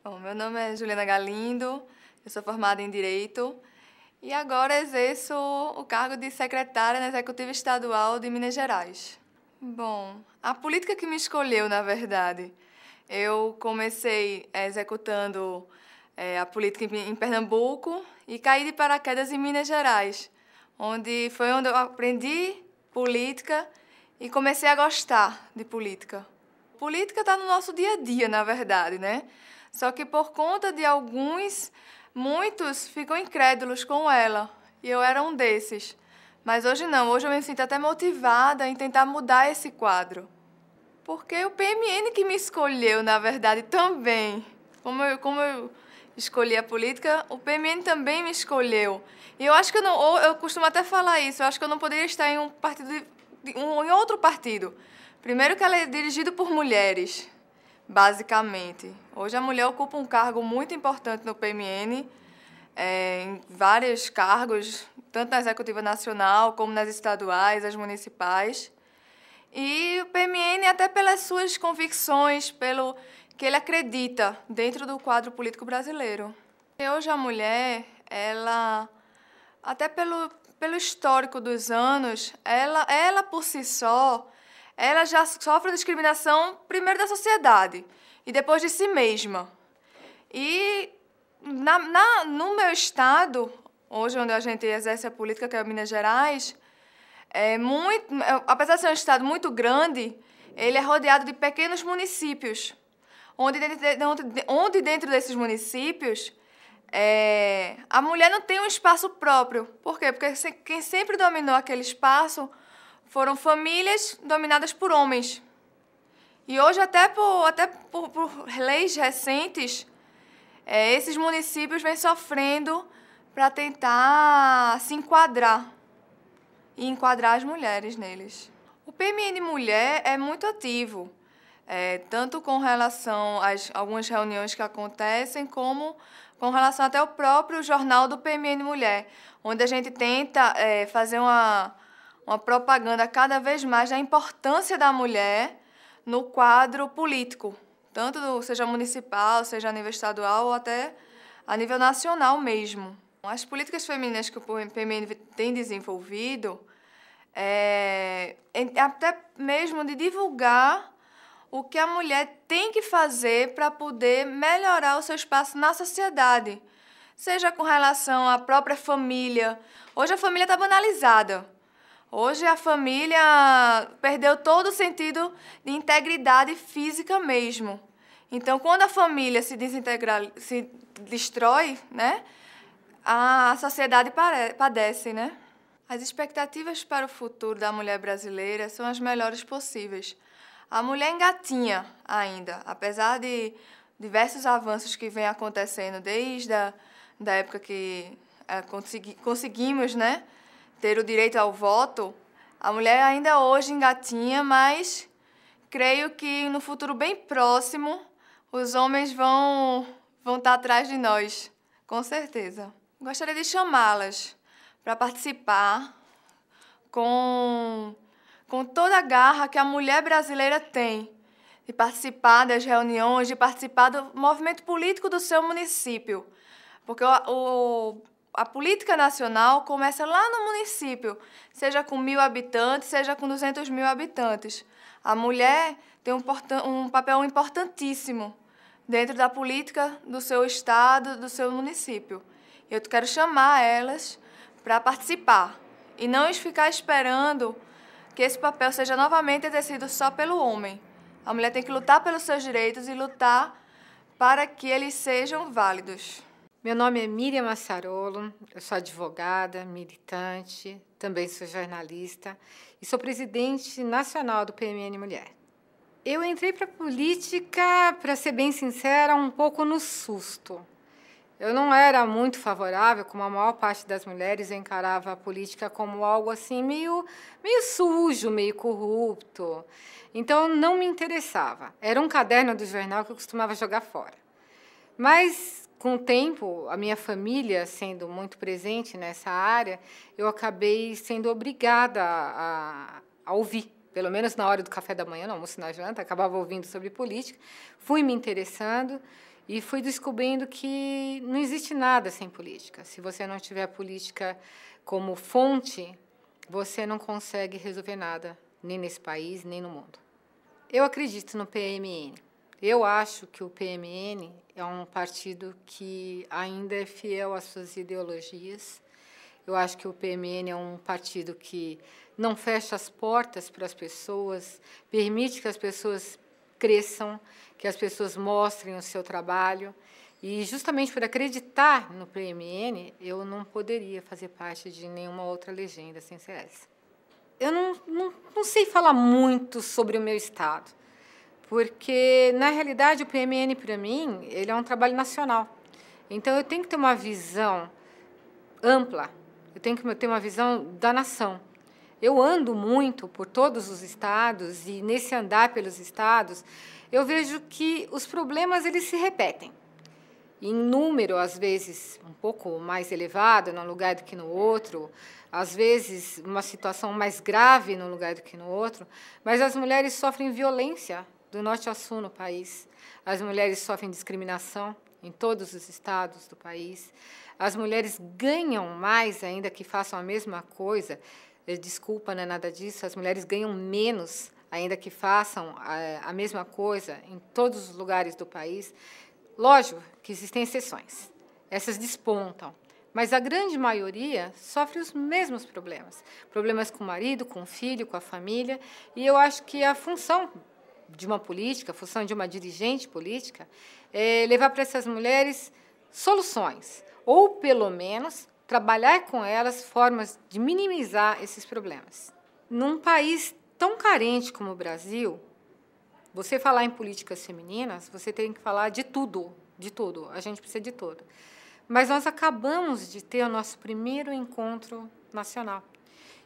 Bom, meu nome é Juliana Galindo, eu sou formada em Direito e agora exerço o cargo de secretária na Executiva Estadual de Minas Gerais. Bom, a política que me escolheu, na verdade, eu comecei executando a política em Pernambuco e caí de paraquedas em Minas Gerais, foi onde eu aprendi política e comecei a gostar de política. Política está no nosso dia a dia, na verdade, né? Só que por conta de muitos ficam incrédulos com ela. E eu era um desses. Mas hoje não, hoje eu me sinto até motivada em tentar mudar esse quadro. Porque o PMN que me escolheu, na verdade, também. Como eu escolhi a política, o PMN também me escolheu. E eu acho que eu não, ou eu costumo até falar isso, eu acho que eu não poderia estar em um partido em outro partido. Primeiro que ela é dirigido por mulheres, basicamente. Hoje a mulher ocupa um cargo muito importante no PMN, em vários cargos, tanto na executiva nacional como nas estaduais, as municipais. E o PMN, até pelas suas convicções, pelo que ele acredita dentro do quadro político brasileiro. E hoje a mulher, ela, até pelo histórico dos anos, ela por si só, ela já sofre discriminação primeiro da sociedade e depois de si mesma. E no meu estado, hoje onde a gente exerce a política, que é Minas Gerais, apesar de ser um estado muito grande, ele é rodeado de pequenos municípios, onde dentro desses municípios a mulher não tem um espaço próprio. Por quê? Porque quem sempre dominou aquele espaço foram famílias dominadas por homens. E hoje, até por leis recentes, esses municípios vêm sofrendo para tentar se enquadrar e enquadrar as mulheres neles. O PMN Mulher é muito ativo, tanto com relação às algumas reuniões que acontecem, como com relação até ao próprio jornal do PMN Mulher, onde a gente tenta fazer uma propaganda cada vez mais da importância da mulher no quadro político, seja municipal, seja a nível estadual ou até a nível nacional mesmo. As políticas femininas que o PMN tem desenvolvido até mesmo de divulgar o que a mulher tem que fazer para poder melhorar o seu espaço na sociedade, seja com relação à própria família. Hoje a família está banalizada. Hoje a família perdeu todo o sentido de integridade física mesmo. Então, quando a família se destrói, né, a sociedade padece, né? As expectativas para o futuro da mulher brasileira são as melhores possíveis. A mulher engatinha ainda, apesar de diversos avanços que vêm acontecendo desde da época que conseguimos, né, ter o direito ao voto. A mulher ainda hoje engatinha, mas creio que no futuro bem próximo os homens vão estar atrás de nós, com certeza. Gostaria de chamá-las para participar com toda a garra que a mulher brasileira tem, de participar das reuniões, de participar do movimento político do seu município. Porque a política nacional começa lá no município, seja com 1.000 habitantes, seja com 200.000 habitantes. A mulher tem um papel importantíssimo dentro da política do seu estado, do seu município. Eu quero chamar elas para participar e não ficar esperando que esse papel seja novamente exercido só pelo homem. A mulher tem que lutar pelos seus direitos e lutar para que eles sejam válidos. Meu nome é Miriam Massarolo, eu sou advogada, militante, também sou jornalista e sou presidente nacional do PMN Mulher. Eu entrei para a política, para ser bem sincera, um pouco no susto. Eu não era muito favorável, como a maior parte das mulheres, eu encarava a política como algo assim meio sujo, meio corrupto. Então, não me interessava. Era um caderno do jornal que eu costumava jogar fora. Mas, com o tempo, a minha família sendo muito presente nessa área, eu acabei sendo obrigada a ouvir. Pelo menos na hora do café da manhã, no almoço e na janta, acabava ouvindo sobre política. Fui me interessando e fui descobrindo que não existe nada sem política. Se você não tiver política como fonte, você não consegue resolver nada, nem nesse país, nem no mundo. Eu acredito no PMN. Eu acho que o PMN é um partido que ainda é fiel às suas ideologias. Eu acho que o PMN é um partido que não fecha as portas para as pessoas, permite que as pessoas cresçam, que as pessoas mostrem o seu trabalho. E, justamente por acreditar no PMN, eu não poderia fazer parte de nenhuma outra legenda sem ser essa. Eu não sei falar muito sobre o meu estado, porque, na realidade, o PMN, para mim, ele é um trabalho nacional. Então, eu tenho que ter uma visão ampla, eu tenho que ter uma visão da nação. Eu ando muito por todos os estados, e, nesse andar pelos estados, eu vejo que os problemas eles se repetem. Em número, às vezes, um pouco mais elevado num lugar do que no outro, às vezes, uma situação mais grave num lugar do que no outro, mas as mulheres sofrem violência do norte ao sul no país. As mulheres sofrem discriminação em todos os estados do país. As mulheres ganham mais, ainda que façam a mesma coisa. Desculpa, não é nada disso. As mulheres ganham menos, ainda que façam a mesma coisa em todos os lugares do país. Lógico que existem exceções, essas despontam, mas a grande maioria sofre os mesmos problemas. Problemas com o marido, com o filho, com a família, e eu acho que a função de uma política, a função de uma dirigente política, é levar para essas mulheres soluções, ou, pelo menos, trabalhar com elas formas de minimizar esses problemas. Num país tão carente como o Brasil, você falar em políticas femininas, você tem que falar de tudo, de tudo. A gente precisa de tudo. Mas nós acabamos de ter o nosso primeiro encontro nacional.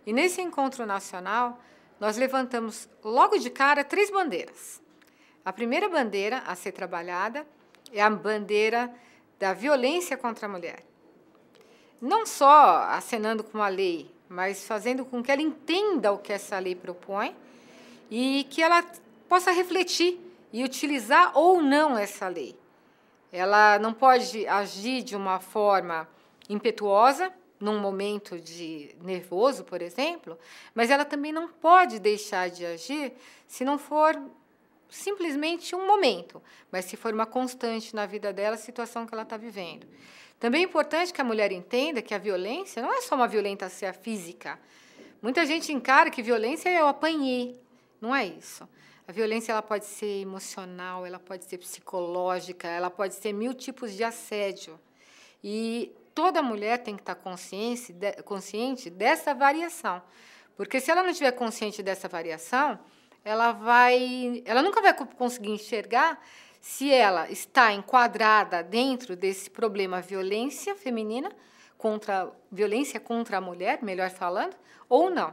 E, nesse encontro nacional, nós levantamos, logo de cara, 3 bandeiras. A primeira bandeira a ser trabalhada é a bandeira da violência contra a mulher. Não só acenando com a lei, mas fazendo com que ela entenda o que essa lei propõe e que ela possa refletir e utilizar ou não essa lei. Ela não pode agir de uma forma impetuosa, num momento de nervoso, por exemplo, mas ela também não pode deixar de agir se não for simplesmente um momento, mas se for uma constante na vida dela, a situação que ela está vivendo. Também é importante que a mulher entenda que a violência não é só uma violência física. Muita gente encara que violência é eu apanhei. Não é isso. A violência ela pode ser emocional, ela pode ser psicológica, ela pode ser 1000 tipos de assédio. E toda mulher tem que estar consciente dessa variação. Porque, se ela não estiver consciente dessa variação, ela nunca vai conseguir enxergar se ela está enquadrada dentro desse problema violência feminina, violência contra a mulher, melhor falando, ou não.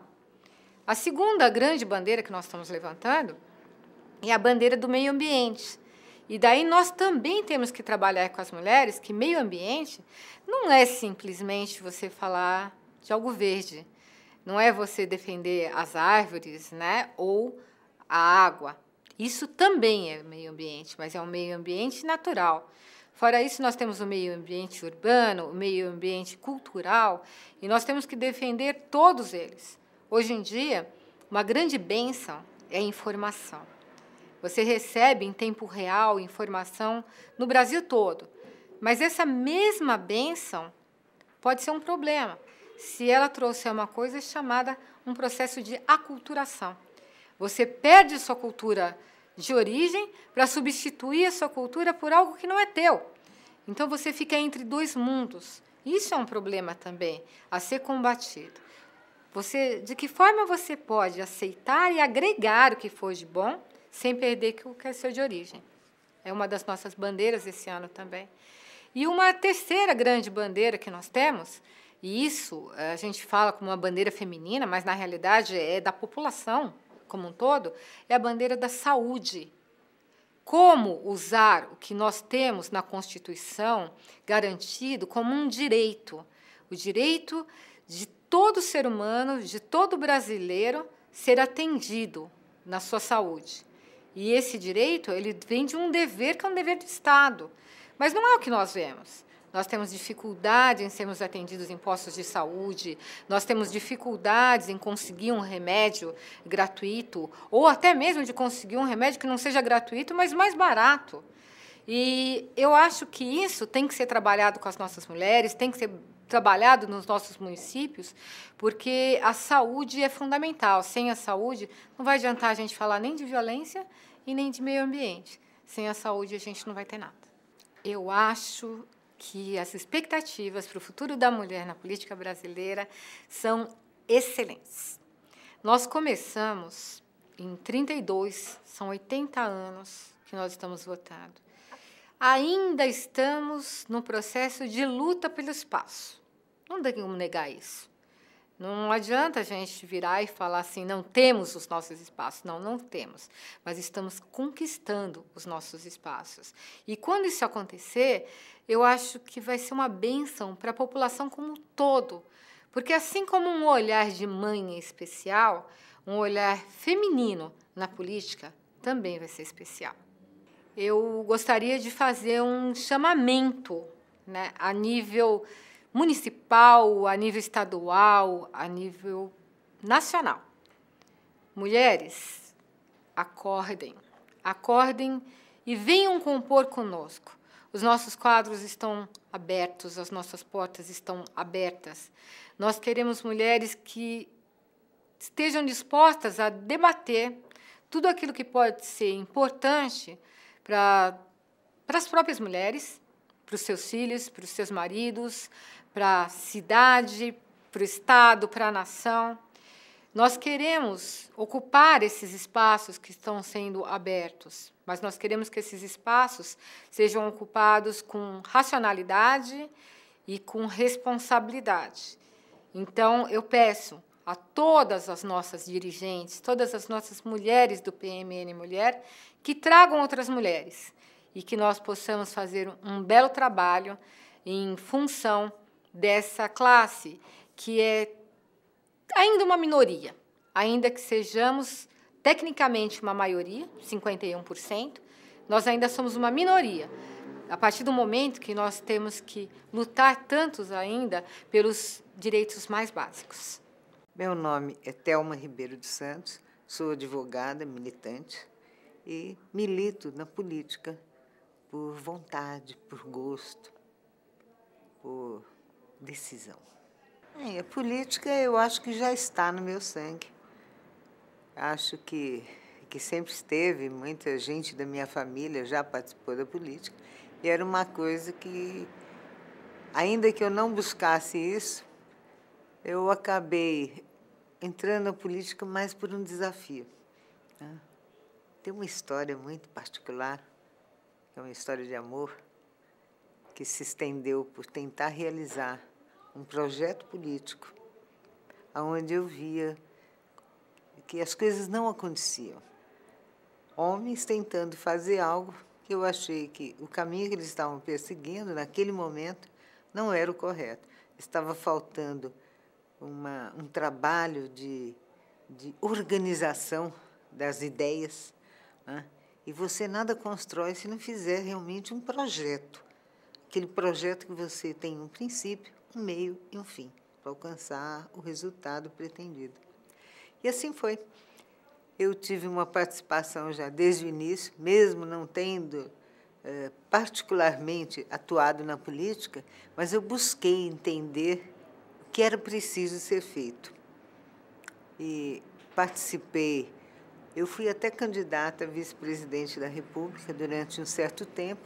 A segunda grande bandeira que nós estamos levantando é a bandeira do meio ambiente. E daí nós também temos que trabalhar com as mulheres que meio ambiente não é simplesmente você falar de algo verde, não é você defender as árvores, né, ou a água. Isso também é meio ambiente, mas é um meio ambiente natural. Fora isso, nós temos o meio ambiente urbano, o meio ambiente cultural, e nós temos que defender todos eles. Hoje em dia, uma grande bênção é a informação. Você recebe em tempo real informação no Brasil todo, mas essa mesma bênção pode ser um problema se ela trouxer uma coisa chamada um processo de aculturação. Você perde sua cultura de origem para substituir a sua cultura por algo que não é teu. Então, você fica entre 2 mundos. Isso é um problema também a ser combatido. De que forma você pode aceitar e agregar o que for de bom sem perder o que é seu de origem? É uma das nossas bandeiras esse ano também. E uma terceira grande bandeira que nós temos, e isso a gente fala como uma bandeira feminina, mas na realidade é da população como um todo, é a bandeira da saúde. Como usar o que nós temos na Constituição garantido como um direito, o direito de todo ser humano, de todo brasileiro, ser atendido na sua saúde. E esse direito, ele vem de um dever que é um dever do Estado. Mas não é o que nós vemos. Nós temos dificuldade em sermos atendidos em postos de saúde, nós temos dificuldades em conseguir um remédio gratuito, ou até mesmo de conseguir um remédio que não seja gratuito, mas mais barato. E eu acho que isso tem que ser trabalhado com as nossas mulheres, tem que ser trabalhado nos nossos municípios, porque a saúde é fundamental. Sem a saúde, não vai adiantar a gente falar nem de violência e nem de meio ambiente. Sem a saúde, a gente não vai ter nada. Eu acho que as expectativas para o futuro da mulher na política brasileira são excelentes. Nós começamos em 32, são 80 anos que nós estamos votando. Ainda estamos no processo de luta pelo espaço. Não tem como negar isso. Não adianta a gente virar e falar assim, não temos os nossos espaços. Não, não temos. Mas estamos conquistando os nossos espaços. E quando isso acontecer, eu acho que vai ser uma bênção para a população como um todo. Porque assim como um olhar de mãe é especial, um olhar feminino na política também vai ser especial. Eu gostaria de fazer um chamamento, né, a nível municipal, a nível estadual, a nível nacional. Mulheres, acordem, acordem e venham compor conosco. Os nossos quadros estão abertos, as nossas portas estão abertas. Nós queremos mulheres que estejam dispostas a debater tudo aquilo que pode ser importante para as próprias mulheres, para os seus filhos, para os seus maridos, para a cidade, para o Estado, para a nação. Nós queremos ocupar esses espaços que estão sendo abertos, mas nós queremos que esses espaços sejam ocupados com racionalidade e com responsabilidade. Então, eu peço a todas as nossas dirigentes, todas as nossas mulheres do PMN Mulher, que tragam outras mulheres e que nós possamos fazer um belo trabalho em função dessa classe, que é ainda uma minoria, ainda que sejamos tecnicamente uma maioria, 51%, nós ainda somos uma minoria. A partir do momento que nós temos que lutar tantos ainda pelos direitos mais básicos. Meu nome é Thelma Ribeiro de Santos, sou advogada, militante e milito na política por vontade, por gosto, por decisão. A política eu acho que já está no meu sangue. Acho que sempre esteve, muita gente da minha família já participou da política, e era uma coisa que, ainda que eu não buscasse isso, eu acabei entrando na política mais por um desafio. Tem uma história muito particular, que é uma história de amor, que se estendeu por tentar realizar um projeto político, onde eu via que as coisas não aconteciam. Homens tentando fazer algo que eu achei que o caminho que eles estavam perseguindo, naquele momento, não era o correto. Estava faltando um trabalho de organização das ideias, né? E você nada constrói se não fizer realmente um projeto. Aquele projeto que você tem um princípio, um meio e um fim, para alcançar o resultado pretendido. E assim foi. Eu tive uma participação já desde o início, mesmo não tendo particularmente atuado na política, mas eu busquei entender o que era preciso ser feito. E participei, eu fui até candidata a vice-presidente da República durante um certo tempo,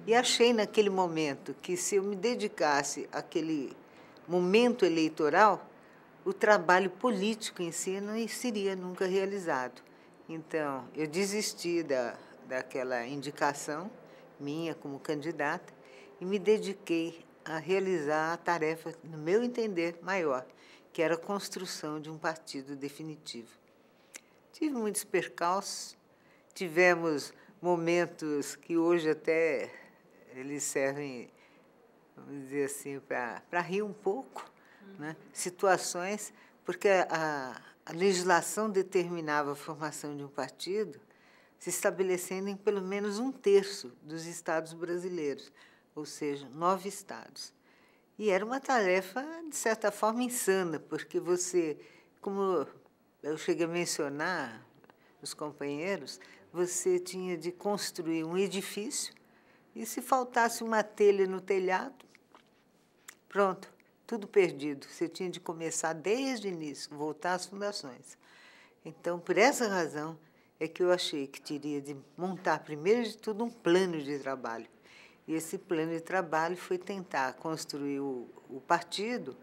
e achei naquele momento que, se eu me dedicasse àquele momento eleitoral, o trabalho político em si não seria nunca realizado. Então, eu desisti daquela indicação minha como candidata e me dediquei a realizar a tarefa, no meu entender, maior, que era a construção de um partido definitivo. Tive muitos percalços, tivemos momentos que hoje até eles servem, vamos dizer assim, para rir um pouco, né? Situações, porque a legislação determinava a formação de um partido se estabelecendo em pelo menos 1/3 dos estados brasileiros, ou seja, 9 estados. E era uma tarefa, de certa forma, insana, porque você, como eu cheguei a mencionar, os companheiros, você tinha de construir um edifício e, se faltasse uma telha no telhado, pronto, tudo perdido. Você tinha de começar desde o início, voltar às fundações. Então, por essa razão, é que eu achei que teria de montar, primeiro de tudo, um plano de trabalho. E esse plano de trabalho foi tentar construir o partido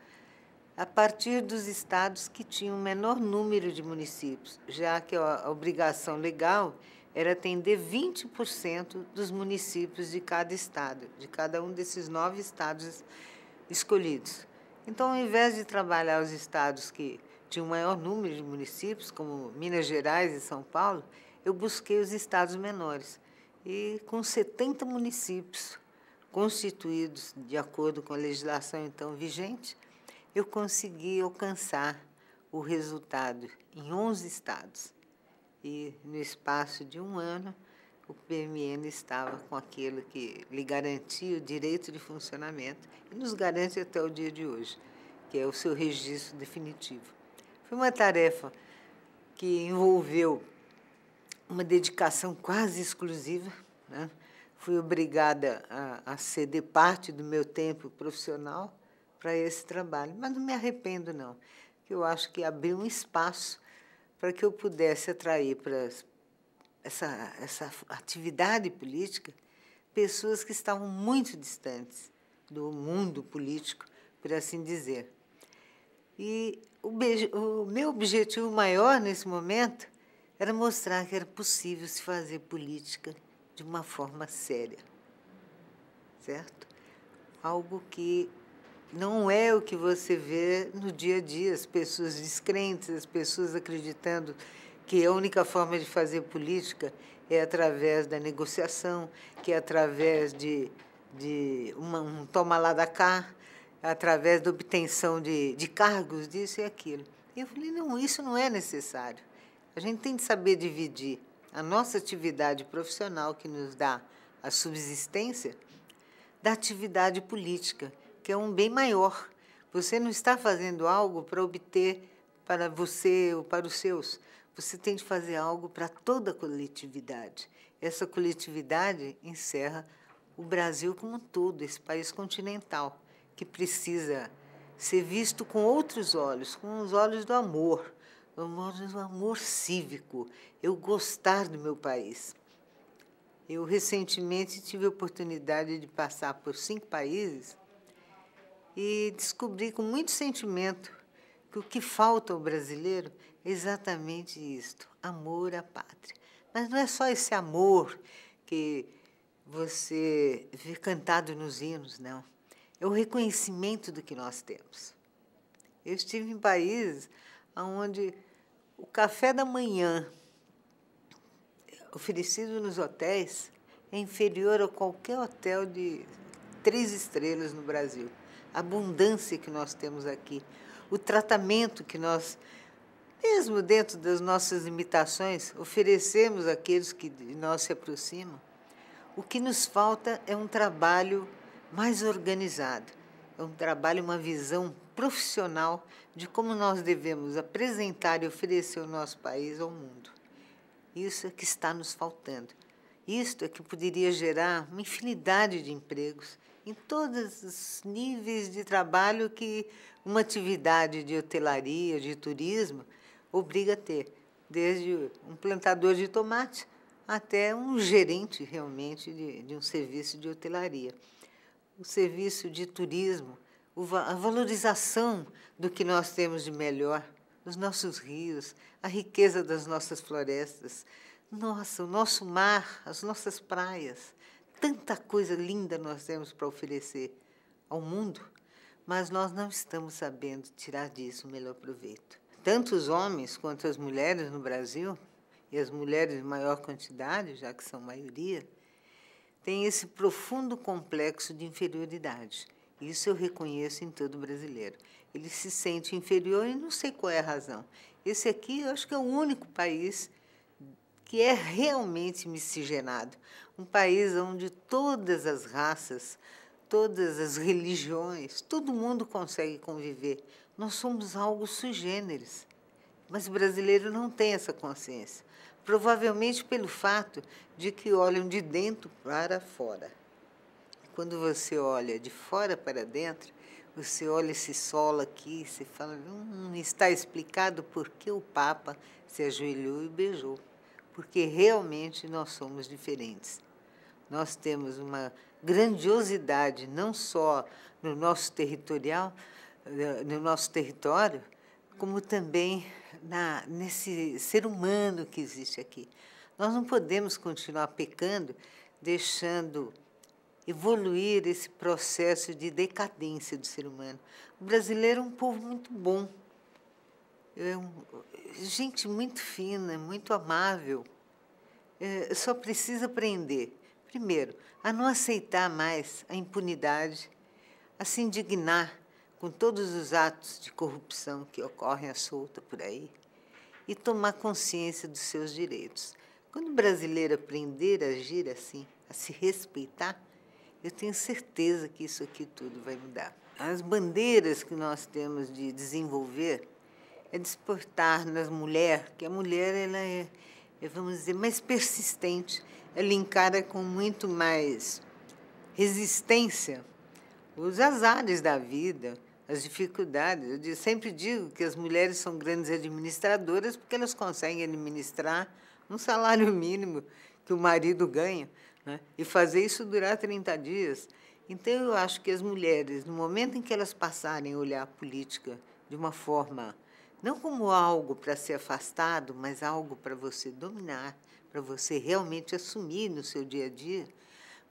a partir dos estados que tinham o menor número de municípios, já que a obrigação legal era atender 20% dos municípios de cada estado, de cada um desses 9 estados escolhidos. Então, ao invés de trabalhar os estados que tinham o maior número de municípios, como Minas Gerais e São Paulo, eu busquei os estados menores. E, com 70 municípios constituídos de acordo com a legislação então vigente, eu consegui alcançar o resultado em 11 estados. E, no espaço de um ano, o PMN estava com aquilo que lhe garantia o direito de funcionamento e nos garante até o dia de hoje, que é o seu registro definitivo. Foi uma tarefa que envolveu uma dedicação quase exclusiva, né? Fui obrigada a ceder parte do meu tempo profissional para esse trabalho, mas não me arrependo, não, que eu acho que abriu um espaço para que eu pudesse atrair para essa atividade política pessoas que estavam muito distantes do mundo político, por assim dizer. E o meu objetivo maior nesse momento era mostrar que era possível se fazer política de uma forma séria, certo? Algo que não é o que você vê no dia a dia, as pessoas descrentes, as pessoas acreditando que a única forma de fazer política é através da negociação, que é através de um toma lá da cá, através da obtenção de cargos, disso e aquilo. E eu falei, não, isso não é necessário. A gente tem de saber dividir a nossa atividade profissional, que nos dá a subsistência, da atividade política, que é um bem maior. Você não está fazendo algo para obter para você ou para os seus. Você tem de fazer algo para toda a coletividade. Essa coletividade encerra o Brasil como um todo, esse país continental, que precisa ser visto com outros olhos, com os olhos do amor, o amor cívico, eu gostar do meu país. Eu, recentemente, tive a oportunidade de passar por 5 países e descobri com muito sentimento que o que falta ao brasileiro é exatamente isto, amor à pátria. Mas não é só esse amor que você vê cantado nos hinos, não. É o reconhecimento do que nós temos. Eu estive em países onde o café da manhã oferecido nos hotéis é inferior a qualquer hotel de 3 estrelas no Brasil. A abundância que nós temos aqui, o tratamento que nós, mesmo dentro das nossas limitações, oferecemos àqueles que de nós se aproximam. O que nos falta é um trabalho mais organizado, é um trabalho, uma visão profissional de como nós devemos apresentar e oferecer o nosso país ao mundo. Isso é que está nos faltando. Isto é que poderia gerar uma infinidade de empregos em todos os níveis de trabalho que uma atividade de hotelaria, de turismo, obriga a ter, desde um plantador de tomate até um gerente, realmente, de um serviço de hotelaria. O serviço de turismo, a valorização do que nós temos de melhor, os nossos rios, a riqueza das nossas florestas, o nosso mar, as nossas praias. Tanta coisa linda nós temos para oferecer ao mundo, mas nós não estamos sabendo tirar disso o melhor proveito. Tanto os homens quanto as mulheres no Brasil, e as mulheres em maior quantidade, já que são maioria, têm esse profundo complexo de inferioridade. Isso eu reconheço em todo brasileiro. Ele se sente inferior e não sei qual é a razão. Esse aqui, eu acho que é o único país que é realmente miscigenado, um país onde todas as raças, todas as religiões, todo mundo consegue conviver. Nós somos algo sui generis, mas o brasileiro não tem essa consciência, provavelmente pelo fato de que olham de dentro para fora. Quando você olha de fora para dentro, você olha esse solo aqui, você fala, está explicado por que o Papa se ajoelhou e beijou. Porque realmente nós somos diferentes. Nós temos uma grandiosidade, não só no nosso território, como também nesse ser humano que existe aqui. Nós não podemos continuar pecando, deixando evoluir esse processo de decadência do ser humano. O brasileiro é um povo muito bom, gente muito fina, muito amável. Só precisa aprender, primeiro, a não aceitar mais a impunidade, a se indignar com todos os atos de corrupção que ocorrem à solta por aí e tomar consciência dos seus direitos. Quando o brasileiro aprender a agir assim, a se respeitar, eu tenho certeza que isso aqui tudo vai mudar. As bandeiras que nós temos de desenvolver é despertar nas mulheres, que a mulher ela é, vamos dizer, mais persistente, ela encara com muito mais resistência os azares da vida, as dificuldades. Eu sempre digo que as mulheres são grandes administradoras porque elas conseguem administrar um salário mínimo que o marido ganha, né? E fazer isso durar 30 dias. Então, eu acho que as mulheres, no momento em que elas passarem a olhar a política de uma forma, não como algo para ser afastado, mas algo para você dominar, para você realmente assumir no seu dia a dia,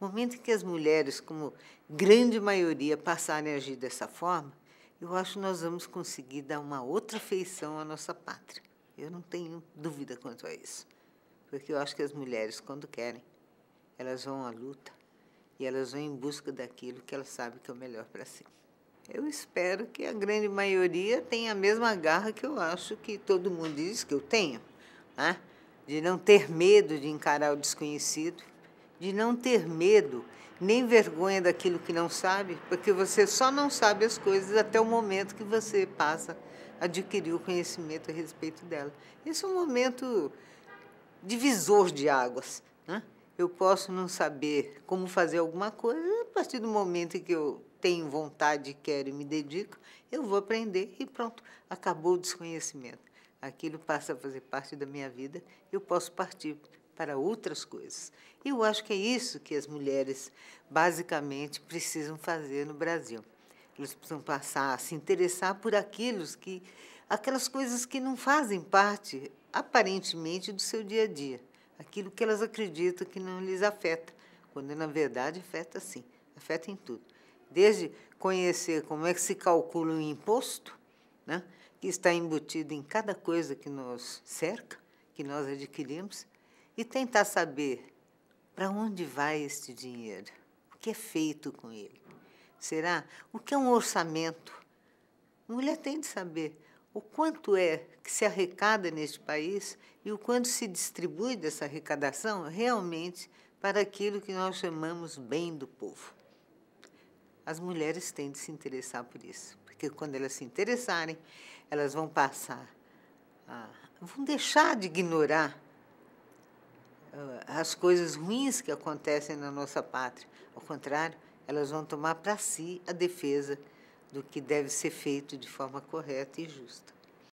no momento em que as mulheres, como grande maioria, passarem a agir dessa forma, eu acho que nós vamos conseguir dar uma outra feição à nossa pátria. Eu não tenho dúvida quanto a isso, porque eu acho que as mulheres, quando querem, elas vão à luta e elas vão em busca daquilo que elas sabem que é o melhor para si. Eu espero que a grande maioria tenha a mesma garra que eu acho que todo mundo diz que eu tenho, né? De não ter medo de encarar o desconhecido, de não ter medo nem vergonha daquilo que não sabe, porque você só não sabe as coisas até o momento que você passa a adquirir o conhecimento a respeito dela. Esse é um momento divisor de águas, né? Eu posso não saber como fazer alguma coisa, a partir do momento em que eu tenho vontade, quero e me dedico, eu vou aprender e pronto, acabou o desconhecimento. Aquilo passa a fazer parte da minha vida, eu posso partir para outras coisas. E eu acho que é isso que as mulheres, basicamente, precisam fazer no Brasil. Elas precisam passar a se interessar por aquelas coisas que não fazem parte, aparentemente, do seu dia a dia. Aquilo que elas acreditam que não lhes afeta, quando, na verdade, afeta sim, afeta em tudo. Desde conhecer como é que se calcula um imposto, né, que está embutido em cada coisa que nos cerca, que nós adquirimos, e tentar saber para onde vai este dinheiro, o que é feito com ele. Será? O que é um orçamento? A mulher tem de saber o quanto é que se arrecada neste país e o quanto se distribui dessa arrecadação realmente para aquilo que nós chamamos bem do povo. As mulheres têm de se interessar por isso, porque quando elas se interessarem, elas vão vão deixar de ignorar as coisas ruins que acontecem na nossa pátria. Ao contrário, elas vão tomar para si a defesa do que deve ser feito de forma correta e justa.